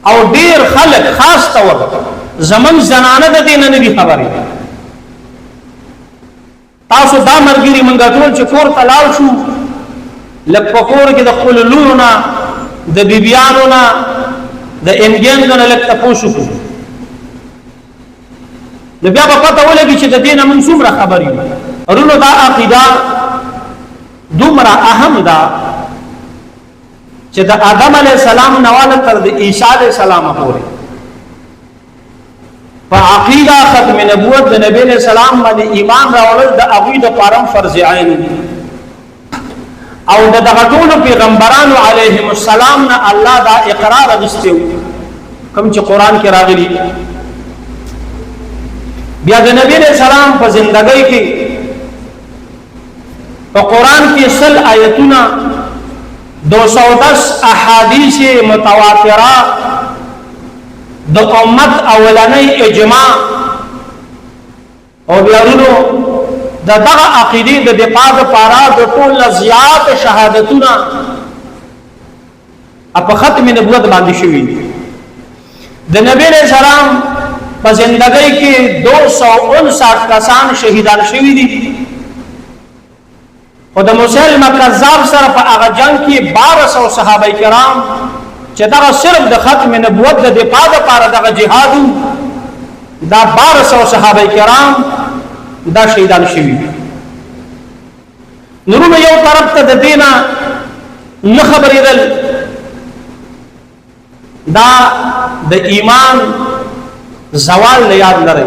او ډیر خلک خاص طور زمون زنانه د دین نه دي خبرې تاسو دا مرګري منګه ټول چې کور ته لاړ شو لکه په کور کې د خپل لورو نه د بیبيانو نه د انګیانو نه لکه تاسو کو نو بیا په پته ولګي چې د دین موږ څومره خبرې ورونو دا عقیده دومره اهم ده چې د آدم علی السلام نواله تر د عیسی علی السلام پورې په عقیده ختم نبوت د نبی علیہ السلام باندې ایمان راوړل د هغه د پرم فرض عین او د دغه ټول پیغمبرانو علیهم السلام نه الله دا اقرار غوښتو کوم چې قران کې راغلي بیا د نبی علیہ السلام په ژوندۍ کې په قران کې سل آیتونه 210 احادیث متواتره د امت اولنۍ اجماع او بیارونو دغه عقیده د دفاع لپاره د ټول زیات شهادتونه په ختم نبوت باندې شوي د نبی علیہ السلام په ژوندۍ کې 259 کسان شهیدان شوي دي او د مسلمه کذاب سره په هغه جنگ کې 1200 صحابه کرام چې دا صرف د ختم نبوت د دفاع لپاره دغه جهاد دا 1200 صحابه کرام دا شهیدان شوي نورو یو طرف ته د دینه نه خبرېدل دا د ایمان زوال نه یاد لري